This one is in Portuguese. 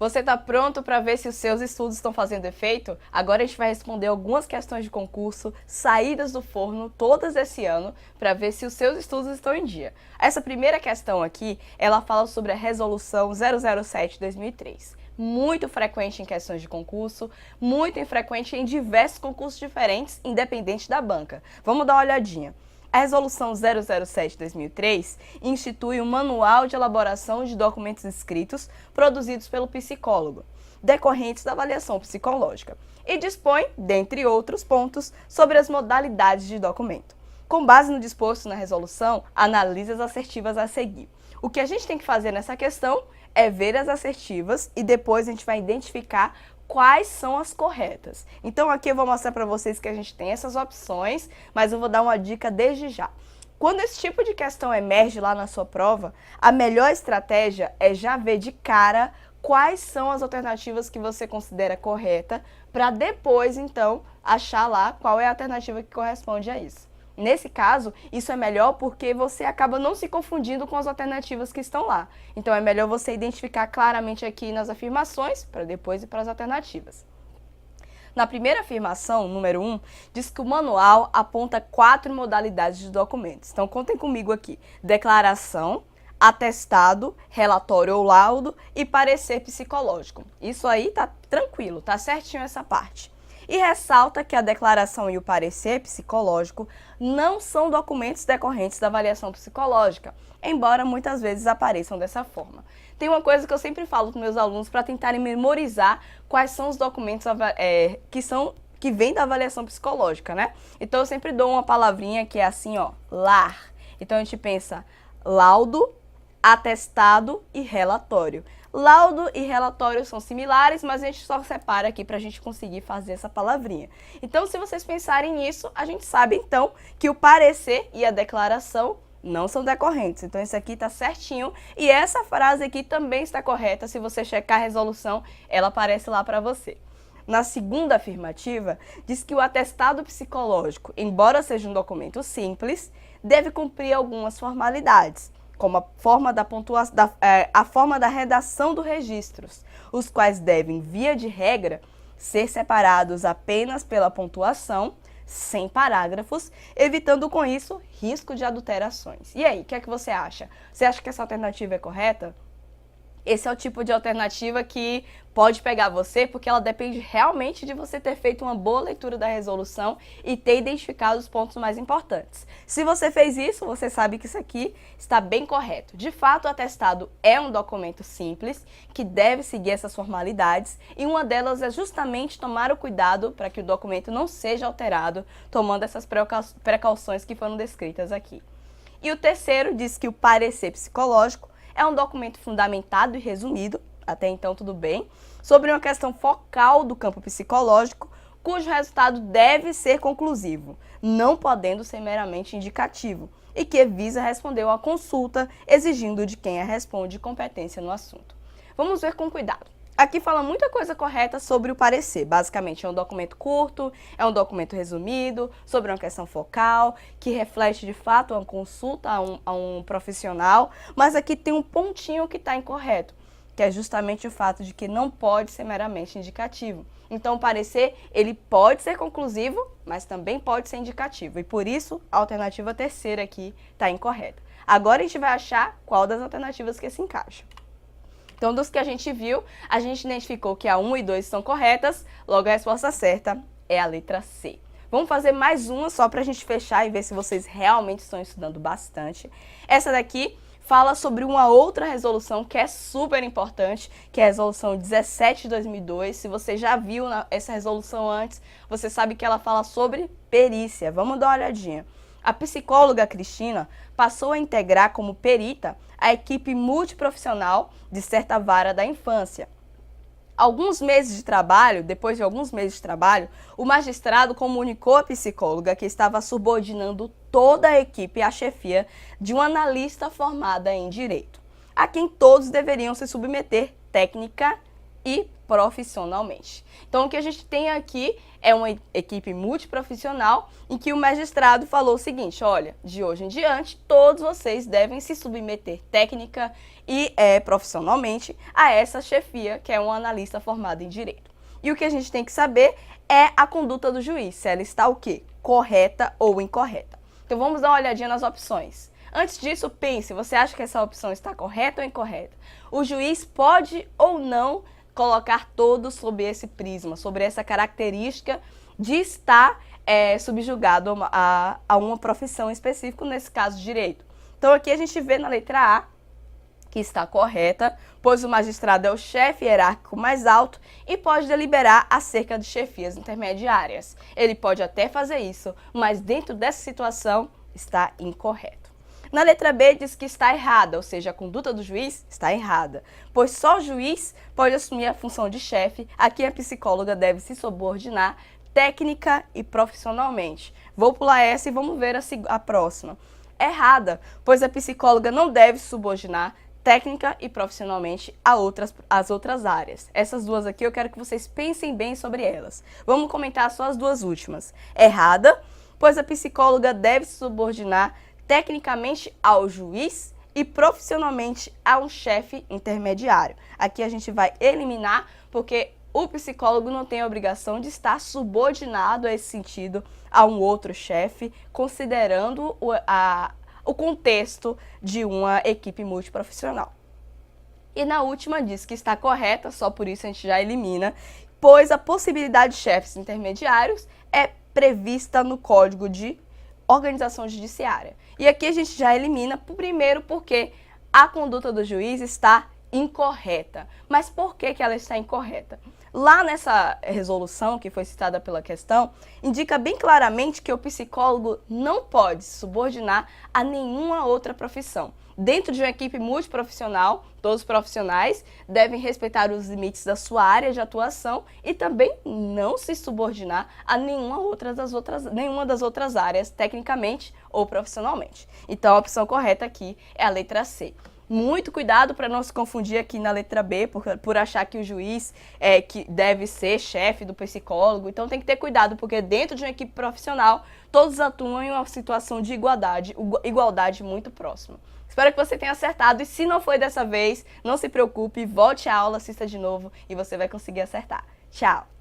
Você está pronto para ver se os seus estudos estão fazendo efeito? Agora a gente vai responder algumas questões de concurso, saídas do forno, todas esse ano, para ver se os seus estudos estão em dia. Essa primeira questão aqui, ela fala sobre a Resolução 007/2003. Muito frequente em questões de concurso, muito infrequente em diversos concursos diferentes, independente da banca. Vamos dar uma olhadinha. A Resolução 007/2003 institui um manual de elaboração de documentos escritos produzidos pelo psicólogo, decorrentes da avaliação psicológica, e dispõe, dentre outros pontos, sobre as modalidades de documento. Com base no disposto na resolução, analisa as assertivas a seguir. O que a gente tem que fazer nessa questão é ver as assertivas e depois a gente vai identificar quais são as corretas. Então aqui eu vou mostrar para vocês que a gente tem essas opções, mas eu vou dar uma dica desde já. Quando esse tipo de questão emerge lá na sua prova, a melhor estratégia é já ver de cara quais são as alternativas que você considera correta, para depois então achar lá qual é a alternativa que corresponde a isso. Nesse caso, isso é melhor porque você acaba não se confundindo com as alternativas que estão lá. Então é melhor você identificar claramente aqui nas afirmações, para depois ir para as alternativas. Na primeira afirmação, número 1, diz que o manual aponta 4 modalidades de documentos. Então contem comigo aqui: declaração, atestado, relatório ou laudo e parecer psicológico. Isso aí tá tranquilo, tá certinho essa parte. E ressalta que a declaração e o parecer psicológico não são documentos decorrentes da avaliação psicológica, embora muitas vezes apareçam dessa forma. Tem uma coisa que eu sempre falo para meus alunos para tentarem memorizar quais são os documentos que vêm da avaliação psicológica, né? Então eu sempre dou uma palavrinha que é assim, ó, LAR. Então a gente pensa laudo, atestado e relatório. Laudo e relatório são similares, mas a gente só separa aqui para a gente conseguir fazer essa palavrinha. Então, se vocês pensarem nisso, a gente sabe então que o parecer e a declaração não são decorrentes. Então, isso aqui está certinho. E essa frase aqui também está correta. Se você checar a resolução, ela aparece lá para você. Na segunda afirmativa, diz que o atestado psicológico, embora seja um documento simples, deve cumprir algumas formalidades, como a forma da redação dos registros, os quais devem, via de regra, ser separados apenas pela pontuação, sem parágrafos, evitando com isso risco de adulterações. E aí, o que é que você acha? Você acha que essa alternativa é correta? Esse é o tipo de alternativa que pode pegar você, porque ela depende realmente de você ter feito uma boa leitura da resolução e ter identificado os pontos mais importantes. Se você fez isso, você sabe que isso aqui está bem correto. De fato, o atestado é um documento simples, que deve seguir essas formalidades, e uma delas é justamente tomar o cuidado para que o documento não seja alterado, tomando essas precauções que foram descritas aqui. E o terceiro diz que o parecer psicológico é um documento fundamentado e resumido, até então tudo bem, sobre uma questão focal do campo psicológico, cujo resultado deve ser conclusivo, não podendo ser meramente indicativo, e que visa responder a consulta, exigindo de quem a responde competência no assunto. Vamos ver com cuidado. Aqui fala muita coisa correta sobre o parecer. Basicamente, é um documento curto, é um documento resumido, sobre uma questão focal, que reflete de fato uma consulta a um profissional, mas aqui tem um pontinho que está incorreto, que é justamente o fato de que não pode ser meramente indicativo. Então, o parecer, ele pode ser conclusivo, mas também pode ser indicativo, e por isso a alternativa terceira aqui está incorreta. Agora a gente vai achar qual das alternativas que se encaixa. Então, dos que a gente viu, a gente identificou que a 1 e 2 são corretas, logo a resposta certa é a letra C. Vamos fazer mais uma só para a gente fechar e ver se vocês realmente estão estudando bastante. Essa daqui fala sobre uma outra resolução que é super importante, que é a resolução 17/2002. Se você já viu essa resolução antes, você sabe que ela fala sobre perícia. Vamos dar uma olhadinha. A psicóloga Cristina passou a integrar como perita a equipe multiprofissional de certa vara da infância. Depois de alguns meses de trabalho, o magistrado comunicou à psicóloga que estava subordinando toda a equipe à chefia de uma analista formada em direito, a quem todos deveriam se submeter técnica e profissionalmente. Então, o que a gente tem aqui é uma equipe multiprofissional em que o magistrado falou o seguinte: olha, de hoje em diante, todos vocês devem se submeter técnica e profissionalmente a essa chefia, que é um analista formado em direito. E o que a gente tem que saber é a conduta do juiz, se ela está o quê? Correta ou incorreta. Então, vamos dar uma olhadinha nas opções. Antes disso, pense, você acha que essa opção está correta ou incorreta? O juiz pode ou não colocar todos sob esse prisma, sobre essa característica de estar subjugado a uma profissão específica, nesse caso, direito. Então, aqui a gente vê na letra A que está correta, pois o magistrado é o chefe hierárquico mais alto e pode deliberar acerca de chefias intermediárias. Ele pode até fazer isso, mas dentro dessa situação está incorreto. Na letra B diz que está errada, ou seja, a conduta do juiz está errada, pois só o juiz pode assumir a função de chefe, a quem a psicóloga deve se subordinar técnica e profissionalmente. Vou pular essa e vamos ver a próxima. Errada, pois a psicóloga não deve se subordinar técnica e profissionalmente às outras áreas. Essas duas aqui eu quero que vocês pensem bem sobre elas. Vamos comentar só as duas últimas. Errada, pois a psicóloga deve se subordinar tecnicamente ao juiz e profissionalmente a um chefe intermediário. Aqui a gente vai eliminar, porque o psicólogo não tem a obrigação de estar subordinado a esse sentido a um outro chefe, considerando o contexto de uma equipe multiprofissional. E na última diz que está correta, só por isso a gente já elimina, pois a possibilidade de chefes intermediários é prevista no Código de Organização Judiciária. E aqui a gente já elimina, primeiro porque a conduta do juiz está incorreta. Mas por que ela está incorreta? Lá nessa resolução que foi citada pela questão, indica bem claramente que o psicólogo não pode se subordinar a nenhuma outra profissão. Dentro de uma equipe multiprofissional, todos os profissionais devem respeitar os limites da sua área de atuação e também não se subordinar a nenhuma das outras áreas, tecnicamente ou profissionalmente. Então, a opção correta aqui é a letra C. Muito cuidado para não se confundir aqui na letra B, por achar que o juiz que deve ser chefe do psicólogo. Então tem que ter cuidado, porque dentro de uma equipe profissional, todos atuam em uma situação de igualdade muito próxima. Espero que você tenha acertado e se não foi dessa vez, não se preocupe, volte à aula, assista de novo e você vai conseguir acertar. Tchau!